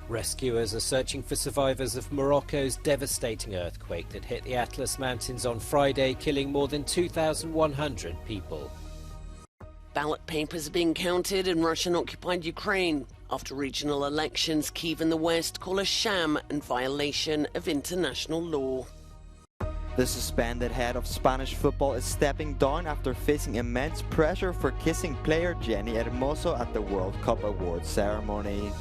Rescuers are searching for survivors of Morocco's devastating earthquake that hit the Atlas Mountains on Friday, killing more than 2,100 people. Ballot papers are being counted in Russian-occupied Ukraine after regional elections Kyiv and the West call a sham and violation of international law. The suspended head of Spanish football is stepping down after facing immense pressure for kissing player Jenny Hermoso at the World Cup Awards ceremony.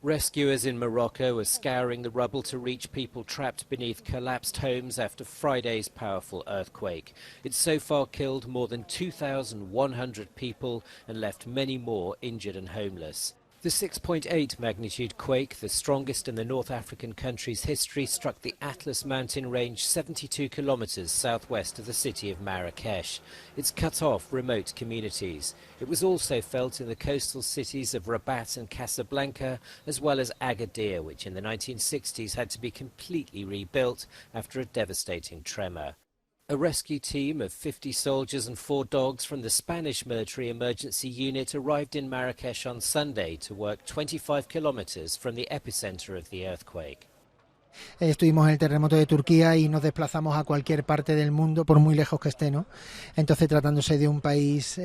Rescuers in Morocco are scouring the rubble to reach people trapped beneath collapsed homes after Friday's powerful earthquake. It's so far killed more than 2,100 people and left many more injured and homeless. The 6.8 magnitude quake, the strongest in the North African country's history, struck the Atlas mountain range 72 kilometers southwest of the city of Marrakesh. It's cut off remote communities. It was also felt in the coastal cities of Rabat and Casablanca, as well as Agadir, which in the 1960s had to be completely rebuilt after a devastating tremor. A rescue team of 50 soldiers and 4 dogs from the Spanish military emergency unit arrived in Marrakesh on Sunday to work 25 kilometers from the epicenter of the earthquake. Estuvimos en el terremoto de Turquía y nos desplazamos a cualquier parte del mundo, por muy lejos que esté, ¿no? Entonces, tratándose de un país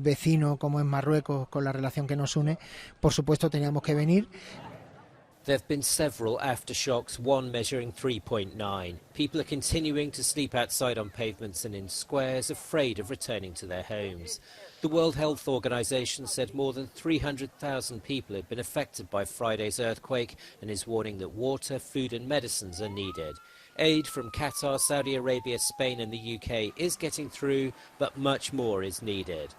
vecino como es Marruecos, con la relación que nos une, por supuesto teníamos que venir. There have been several aftershocks, one measuring 3.9. People are continuing to sleep outside on pavements and in squares, afraid of returning to their homes. The World Health Organization said more than 300,000 people had been affected by Friday's earthquake and is warning that water, food and medicines are needed. Aid from Qatar, Saudi Arabia, Spain and the UK is getting through, but much more is needed.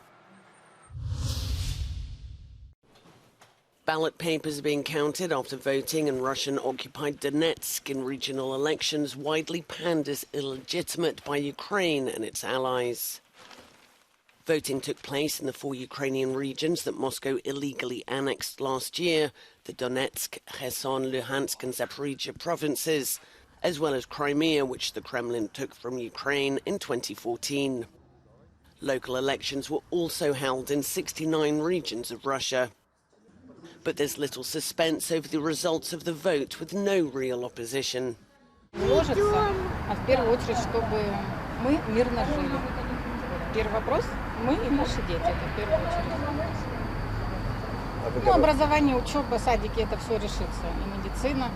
Ballot papers are being counted after voting in Russian-occupied Donetsk in regional elections widely panned as illegitimate by Ukraine and its allies. Voting took place in the 4 Ukrainian regions that Moscow illegally annexed last year, the Donetsk, Kherson, Luhansk and Zaporizhia provinces, as well as Crimea, which the Kremlin took from Ukraine in 2014. Local elections were also held in 69 regions of Russia. But there's little suspense over the results of the vote, with no real opposition. Образование, учеба, садики, это все решится. И медицина.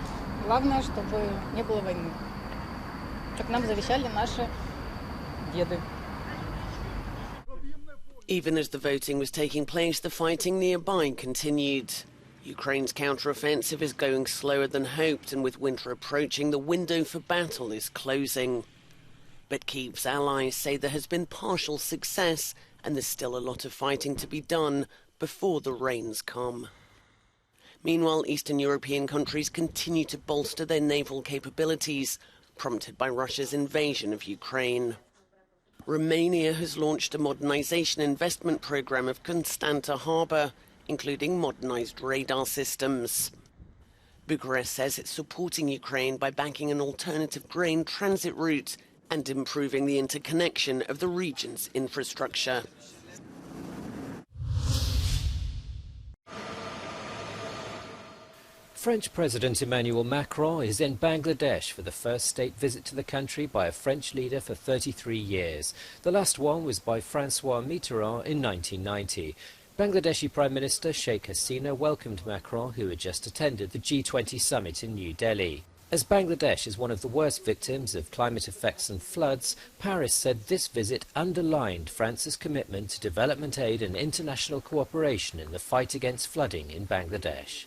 Главное, чтобы не было войны. Как нам завещали наши деды. Even as the voting was taking place, the fighting nearby continued. Ukraine's counter-offensive is going slower than hoped, and with winter approaching, the window for battle is closing. But Kyiv's allies say there has been partial success, and there's still a lot of fighting to be done before the rains come. Meanwhile, Eastern European countries continue to bolster their naval capabilities, prompted by Russia's invasion of Ukraine. Romania has launched a modernization investment program of Constanta harbour, including modernized radar systems. Bucharest says it's supporting Ukraine by backing an alternative grain transit route and improving the interconnection of the region's infrastructure. French President Emmanuel Macron is in Bangladesh for the first state visit to the country by a French leader for 33 years. The last one was by François Mitterrand in 1990. Bangladeshi Prime Minister Sheikh Hasina welcomed Macron, who had just attended the G20 summit in New Delhi. As Bangladesh is one of the worst victims of climate effects and floods, Paris said this visit underlined France's commitment to development aid and international cooperation in the fight against flooding in Bangladesh.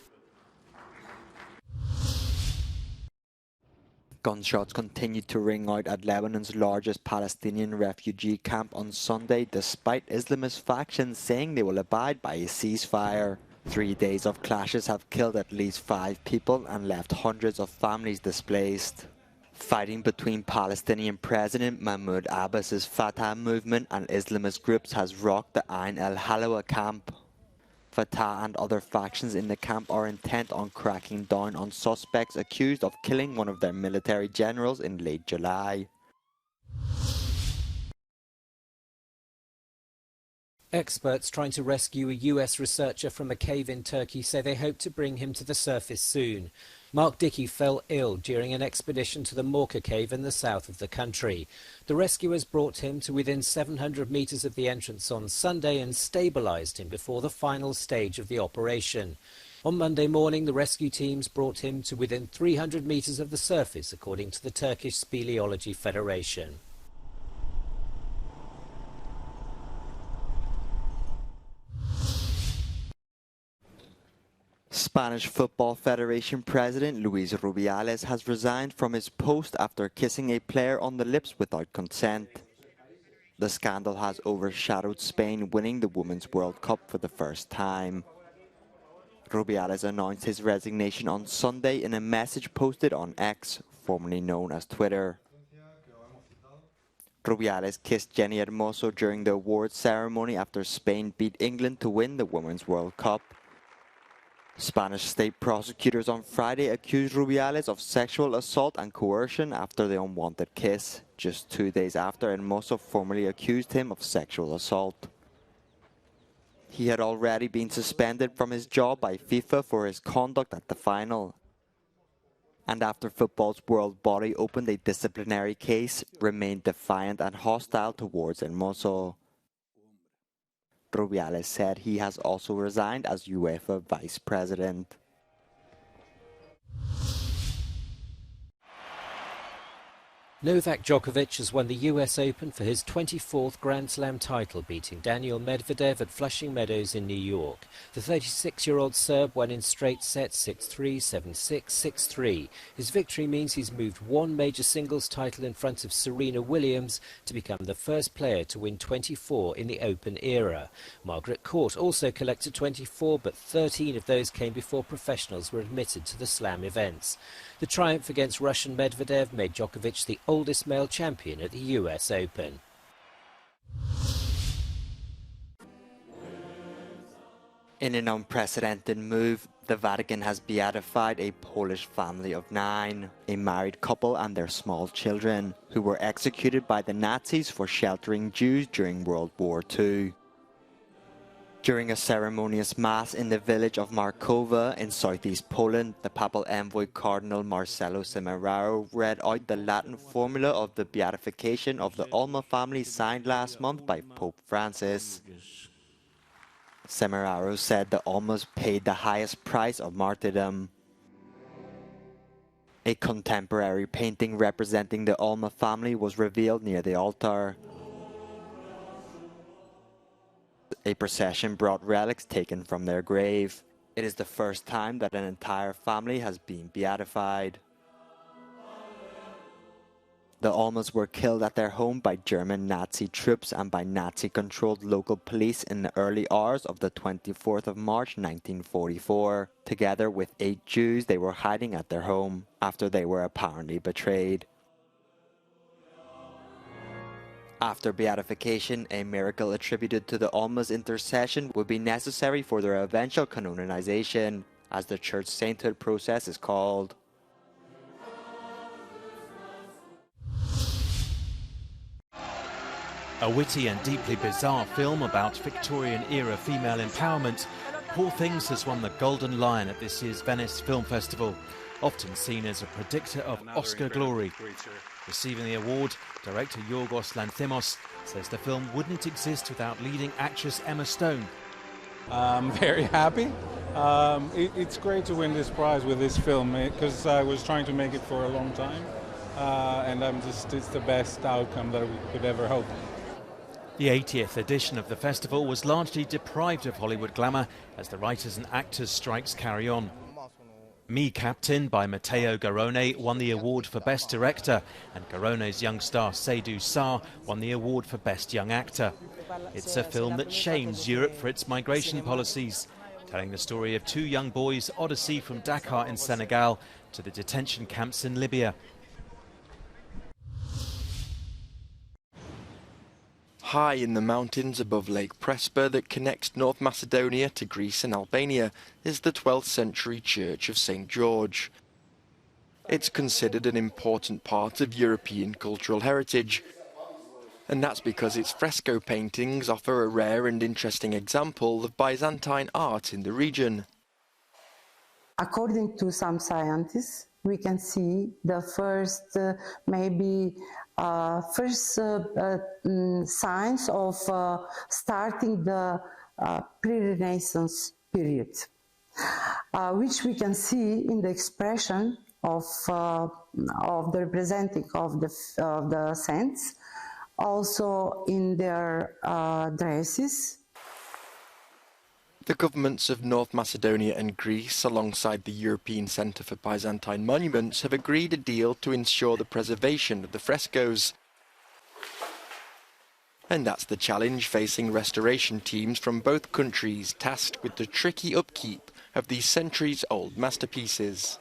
Gunshots continued to ring out at Lebanon's largest Palestinian refugee camp on Sunday, despite Islamist factions saying they will abide by a ceasefire. 3 days of clashes have killed at least 5 people and left hundreds of families displaced. Fighting between Palestinian President Mahmoud Abbas's Fatah movement and Islamist groups has rocked the Ain al-Halawa camp. Fatah and other factions in the camp are intent on cracking down on suspects accused of killing one of their military generals in late July. Experts trying to rescue a US researcher from a cave in Turkey say they hope to bring him to the surface soon. Mark Dickey fell ill during an expedition to the Morocco cave in the south of the country. The rescuers brought him to within 700 meters of the entrance on Sunday and stabilized him before the final stage of the operation. On Monday morning, the rescue teams brought him to within 300 meters of the surface, according to the Turkish Speleology Federation. Spanish Football Federation President Luis Rubiales has resigned from his post after kissing a player on the lips without consent. The scandal has overshadowed Spain winning the Women's World Cup for the first time. Rubiales announced his resignation on Sunday in a message posted on X, formerly known as Twitter. Rubiales kissed Jenny Hermoso during the awards ceremony after Spain beat England to win the Women's World Cup. Spanish state prosecutors on Friday accused Rubiales of sexual assault and coercion after the unwanted kiss, just 2 days after Hermoso formally accused him of sexual assault. He had already been suspended from his job by FIFA for his conduct at the final. And after football's world body opened a disciplinary case, remained defiant and hostile towards Hermoso. Rubiales said he has also resigned as UEFA vice president. Novak Djokovic has won the US Open for his 24th Grand Slam title, beating Daniil Medvedev at Flushing Meadows in New York. The 36-year-old Serb won in straight sets 6-3, 7-6, 6-3. His victory means he's moved one major singles title in front of Serena Williams to become the first player to win 24 in the Open era. Margaret Court also collected 24, but 13 of those came before professionals were admitted to the Slam events. The triumph against Russian Medvedev made Djokovic the oldest male champion at the US Open. In an unprecedented move, the Vatican has beatified a Polish family of 9, a married couple and their small children, who were executed by the Nazis for sheltering Jews during World War II. During a ceremonious mass in the village of Markowa in southeast Poland, the papal envoy Cardinal Marcello Semeraro read out the Latin formula of the beatification of the Ulma family signed last month by Pope Francis. Semeraro said the Ulmas paid the highest price of martyrdom. A contemporary painting representing the Ulma family was revealed near the altar. A procession brought relics taken from their grave. It is the first time that an entire family has been beatified. The Ulmas were killed at their home by German Nazi troops and by Nazi-controlled local police in the early hours of the 24th of March 1944. Together with 8 Jews, they were hiding at their home after they were apparently betrayed. After beatification, a miracle attributed to the Ulma's intercession would be necessary for their eventual canonization, as the church sainthood process is called. A witty and deeply bizarre film about Victorian-era female empowerment, Poor Things has won the Golden Lion at this year's Venice Film Festival, often seen as a predictor of Oscar glory. Receiving the award, director Yorgos Lanthimos says the film wouldn't exist without leading actress Emma Stone. I'm very happy. It's great to win this prize with this film because I was trying to make it for a long time, and it's the best outcome that we could ever hope. The 80th edition of the festival was largely deprived of Hollywood glamour as the writers and actors' strikes carry on. Me Captain by Matteo Garrone won the award for Best Director, and Garrone's young star Seydou Sarr won the award for Best Young Actor. It's a film that shames Europe for its migration policies, telling the story of 2 young boys' odyssey from Dakar in Senegal to the detention camps in Libya. High in the mountains above Lake Prespa that connects North Macedonia to Greece and Albania is the 12th century Church of St. George. It's considered an important part of European cultural heritage. And that's because its fresco paintings offer a rare and interesting example of Byzantine art in the region. According to some scientists, we can see the first signs of starting the pre-Renaissance period, which we can see in the expression of the representing of the saints, also in their dresses. The governments of North Macedonia and Greece, alongside the European Centre for Byzantine Monuments, have agreed a deal to ensure the preservation of the frescoes. And that's the challenge facing restoration teams from both countries tasked with the tricky upkeep of these centuries-old masterpieces.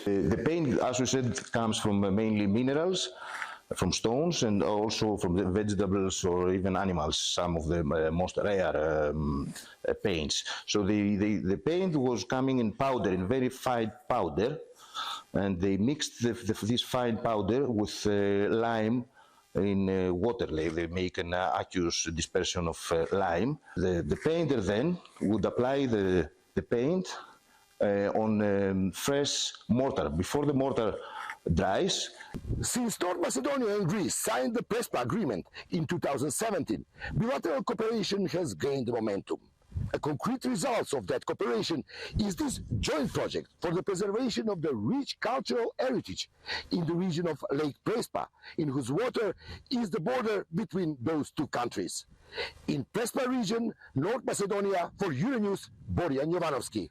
The paint, as we said, comes from mainly minerals, from stones, and also from the vegetables or even animals, some of the most rare paints. So the paint was coming in powder, in very fine powder, and they mixed this fine powder with lime in water. They make an aqueous dispersion of lime. The painter then would apply the paint on fresh mortar before the mortar dries. Since North Macedonia and Greece signed the PRESPA agreement in 2017, bilateral cooperation has gained momentum. A concrete result of that cooperation is this joint project for the preservation of the rich cultural heritage in the region of Lake Prespa, in whose water is the border between those two countries. In Prespa region, North Macedonia, for Euronews, Borjan Jovanovski.